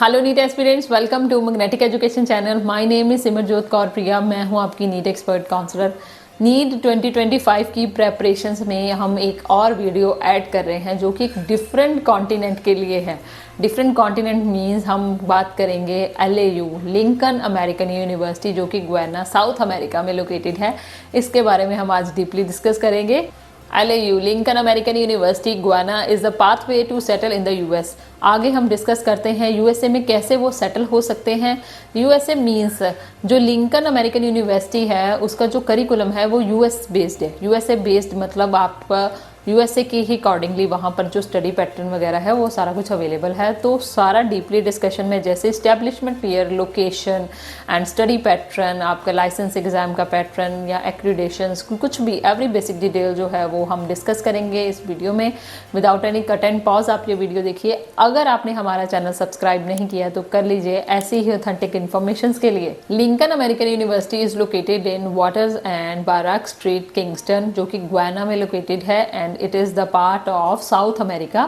Hello NEET aspirants, welcome to magnetic education channel. My name is Simarjot Kaur Priya. मैं हूं आपकी NEET expert counsellor. NEET 2025 की preparations में हम एक और वीडियो ऐड कर रहे हैं जो कि एक डिफरेंट कॉन्टिनेंट के लिए है। डिफरेंट कॉन्टिनेंट मीन्स हम बात करेंगे LAU, लिंकन अमेरिकन यूनिवर्सिटी, जो कि गुयाना साउथ अमेरिका में लोकेटेड है। इसके बारे में हम आज डीपली डिस्कस करेंगे। LAU, Lincoln American University Guyana is the pathway to settle in the US। आगे हम डिस्कस करते हैं USA में कैसे वो सेटल हो सकते हैं। USA मीन्स जो लिंकन अमेरिकन यूनिवर्सिटी है उसका जो करिकुलम है वो US बेस्ड है। USA बेस्ड मतलब आपका USA के ही अकॉर्डिंगली वहाँ पर जो स्टडी पैटर्न वगैरह है वो सारा कुछ अवेलेबल है। तो सारा डीपली डिस्कशन में जैसे establishment year, location and study pattern, आपका लाइसेंस एग्जाम का पैटर्न या एक्रीडेशंस, कुछ भी एवरी बेसिक डिटेल जो है वो हम डिस्कस करेंगे इस वीडियो में। Without any cut and pause आप ये वीडियो देखिए। अगर आपने हमारा चैनल सब्सक्राइब नहीं किया तो कर लीजिए ऐसी ही ऑथेंटिक इन्फॉर्मेशन के लिए। Lincoln American University is located in Waters and Barrack Street, Kingston, जो कि गुयाना में लोकेटेड है and it is the part of South America.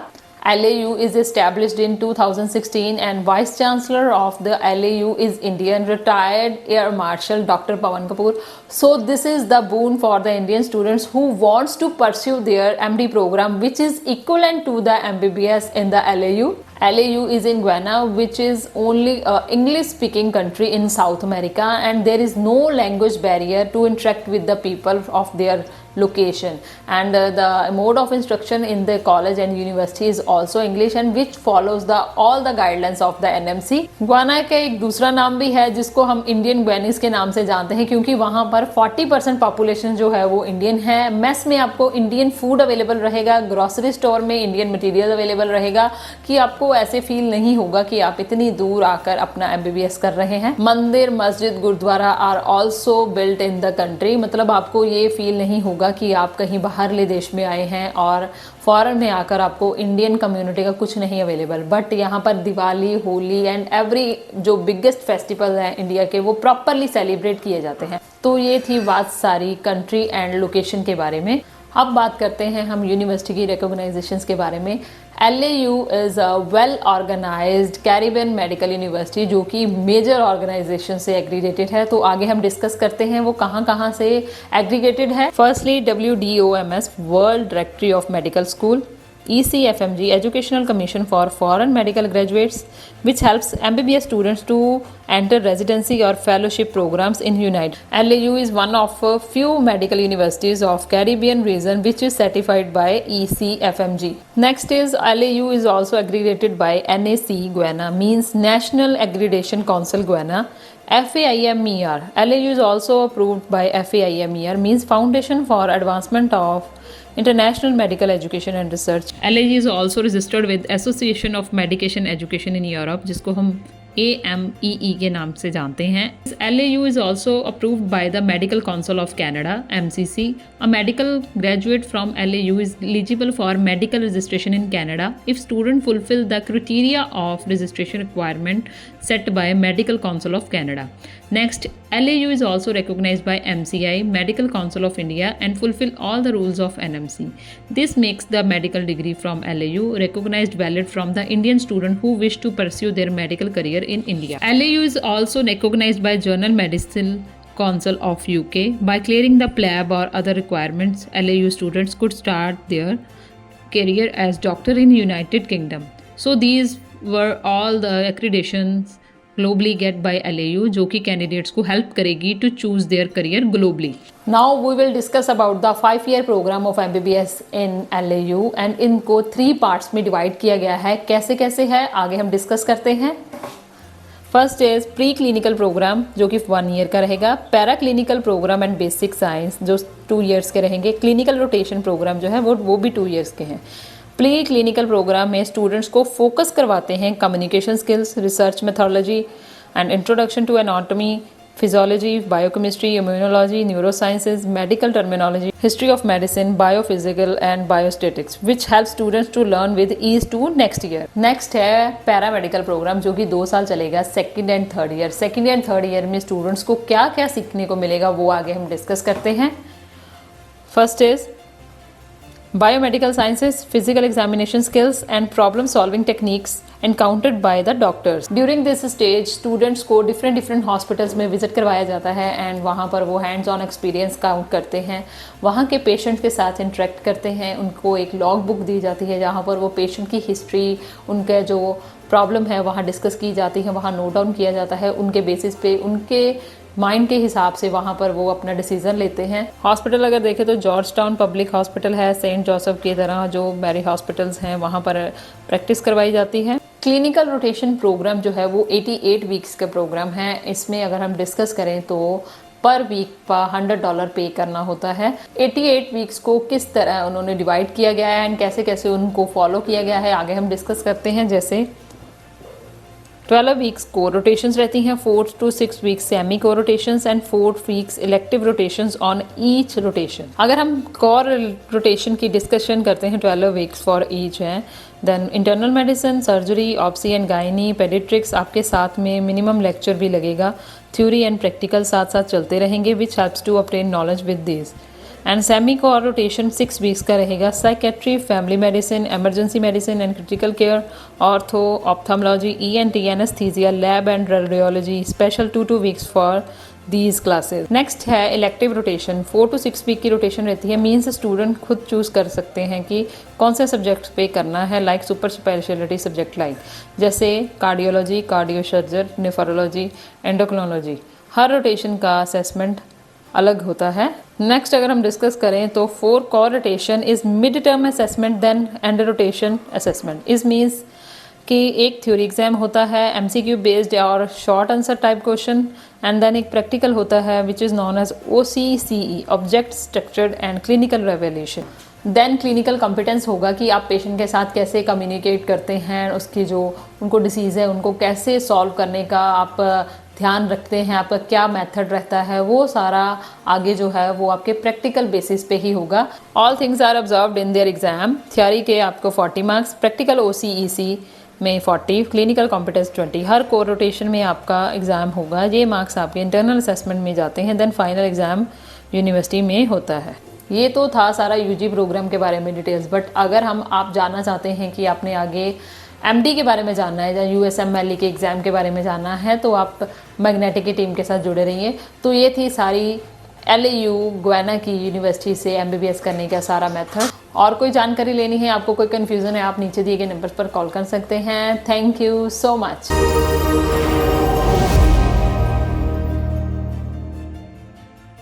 LAU is established in 2016 and Vice Chancellor of the LAU is Indian retired Air Marshal Dr. Pawan Kapoor. So this is the boon for the Indian students who wants to pursue their MD program, which is equivalent to the MBBS in the LAU. LAU is in Guyana, which is only English speaking country in South America, and there is no language barrier to interact with the people of their location, and the mode of instruction in the college and university is also English and which follows the all the guidelines of the NMC. Guyana का एक दूसरा नाम भी है जिसको हम Indian गुयानीज के नाम से जानते हैं, क्योंकि वहाँ पर 40% पॉपुलेशन जो है वो इंडियन है। मेस में आपको इंडियन फूड अवेलेबल रहेगा, ग्रोसरी स्टोर में इंडियन मटेरियल अवेलेबल रहेगा, कि आपको ऐसे फील नहीं होगा कि आप इतनी दूर आकर अपना MBBS कर रहे हैं। Mandir, masjid, gurudwara are also built in the country, मतलब आपको ये फील नहीं होगा कि आप कहीं बाहरले देश में आए हैं और फॉरेन में आकर आपको इंडियन कम्युनिटी का कुछ नहीं अवेलेबल। बट यहाँ पर दिवाली, होली एंड एवरी जो बिगेस्ट फेस्टिवल है इंडिया के वो प्रॉपरली सेलिब्रेट किए जाते हैं। तो ये थी बात सारी कंट्री एंड लोकेशन के बारे में। अब बात करते हैं हम यूनिवर्सिटी की रिकॉग्नाइजेशंस के बारे में। LAU is a well organized Caribbean medical university, जो कि मेजर ऑर्गेनाइजेशन से एग्रीगेटेड है। तो आगे हम डिस्कस करते हैं वो कहाँ से एग्रीगेटेड है। Firstly WDOMS, world directory of medical school. ECFMG, Educational Commission for Foreign Medical Graduates, which helps MBBS students to enter residency or fellowship programs in United. LAU is one of a few medical universities of Caribbean region which is certified by ECFMG. Next is LAU is also accredited by NAC Guyana, means National Accreditation Council Guyana. FAIMER, LAU is also approved by FAIMER, means Foundation for Advancement of International Medical Education and Research. LAU is also registered with Association of Medication Education in Europe, जिसको हम AMEE के नाम से जानते हैं। LAU is also approved by the Medical Council of Canada, MCC. A medical graduate from LAU is eligible for medical registration in Canada if student fulfill the criteria of registration requirement set by Medical Council of Canada. Next, LAU is also recognized by MCI, Medical Council of India, and fulfill all the rules of NMC. This makes the medical degree from LAU recognized valid from the Indian student who wish to pursue their medical career in India. LAU is also recognized by Journal Medicine Council of UK. By clearing the PLAB or other requirements, LAU students could start their career as doctor in United Kingdom. So these were all the accreditations globally get by LAU, जो कि candidates को help करेगी to choose their career globally. Now we will discuss about the 5-year program of MBBS in LAU and इनको 3 parts में divide किया गया है। कैसे कैसे है आगे हम डिस्कस करते हैं। First is pre clinical program, जो कि 1 year का रहेगा। Para clinical program and basic science, जो 2 years के रहेंगे। क्लिनिकल रोटेशन प्रोग्राम जो है वो भी 2 years के हैं। प्री क्लिनिकल प्रोग्राम में स्टूडेंट्स को फोकस करवाते हैं communication skills, research methodology and introduction to anatomy, physiology, biochemistry, immunology, neurosciences, medical terminology, history of medicine, biophysical and biostatistics, which help students to learn with ease to next year. Next है paramedical program, जो कि 2 साल चलेगा, 2nd and 3rd year। 2nd and 3rd year में students को क्या क्या सीखने को मिलेगा वो आगे हम डिस्कस करते हैं। First is Biomedical sciences, physical examination skills and problem solving techniques encountered by the doctors. During this stage students को different hospitals में visit करवाया जाता है and वहाँ पर वो hands on experience काउंट करते हैं, वहाँ के पेशेंट के साथ इंटरेक्ट करते हैं, उनको एक लॉग बुक दी जाती है जहाँ पर वो पेशेंट की हिस्ट्री, उनका जो प्रॉब्लम है वहाँ डिस्कस की जाती है, वहाँ नोट डाउन किया जाता है, उनके बेसिस पे उनके माइंड के हिसाब से वहाँ पर वो अपना डिसीजन लेते हैं। हॉस्पिटल अगर देखें तो जॉर्ज टाउन पब्लिक हॉस्पिटल है, सेंट जोसेफ की तरह जो मैरी हॉस्पिटल्स हैं वहाँ पर प्रैक्टिस करवाई जाती है। क्लिनिकल रोटेशन प्रोग्राम जो है वो 88 वीक्स का प्रोग्राम है। इसमें अगर हम डिस्कस करें तो पर वीक का $100 पे करना होता है। 88 वीक्स को किस तरह उन्होंने डिवाइड किया गया है एंड कैसे कैसे उनको फॉलो किया गया है आगे हम डिस्कस करते हैं। जैसे 12 वीक्स को रोटेशंस रहती हैं, 4 to 6 वीक्स सेमी को rotations and 4 weeks elective rotations on each rotation. अगर हम कोर रोटेशन की डिस्कशन करते हैं 12 वीक्स फॉर ईच हैं, then internal medicine, surgery, obs and gynae, paediatrics आपके साथ में मिनिमम लेक्चर भी लगेगा, थ्योरी एंड प्रैक्टिकल साथ साथ चलते रहेंगे which helps to obtain knowledge with this. And semi core rotation 6 weeks का रहेगा, psychiatry, family medicine, emergency medicine and critical care, ortho, ophthalmology, ENT, anaesthesia, lab and radiology, special 2 weeks for these classes. Next है elective rotation, 4 to 6 week की rotation रहती है, means student खुद choose कर सकते हैं कि कौन से सब्जेक्ट पे करना है, like super speciality subject like जैसे कार्डियोलॉजी, कार्डियोसर्जन, नेफ्रोलॉजी, एंडोक्रिनोलॉजी। हर रोटेशन का असेसमेंट अलग होता है। नेक्स्ट अगर हम डिस्कस करें तो 4 core rotation is mid term assessment then end rotation assessment. इस मीन्स कि एक थ्योरी एग्जाम होता है एमसीक्यू बेस्ड और short answer type question and then एक प्रैक्टिकल होता है which is known as OCCE, object structured and clinical revaluation. Then clinical competence होगा कि आप पेशेंट के साथ कैसे कम्युनिकेट करते हैं, उसकी जो उनको डिसीज़ है उनको कैसे सॉल्व करने का आप ध्यान रखते हैं, आपका क्या मेथड रहता है, वो सारा आगे जो है वो आपके प्रैक्टिकल बेसिस पे ही होगा। All things are observed in their exam. Theory के आपको 40 मार्क्स, प्रैक्टिकल OCEC में 40, क्लिनिकल कॉम्पिटेंस 20। हर कोर रोटेशन में आपका एग्ज़ाम होगा, ये मार्क्स आपके इंटरनल असेसमेंट में जाते हैं, देन फाइनल एग्ज़ाम यूनिवर्सिटी में होता है। ये तो था सारा यूजी प्रोग्राम के बारे में डिटेल्स, बट अगर आप जानना चाहते हैं कि आपने आगे MD के बारे में जानना है या USMLE के एग्ज़ाम के बारे में जानना है तो आप मैग्नेटिक की टीम के साथ जुड़े रहिए। तो ये थी सारी LAU गुयाना की यूनिवर्सिटी से MBBS करने का सारा मेथड। और कोई जानकारी लेनी है, आपको कोई कन्फ्यूज़न है, आप नीचे दिए गए नंबर पर कॉल कर सकते हैं। Thank you so much.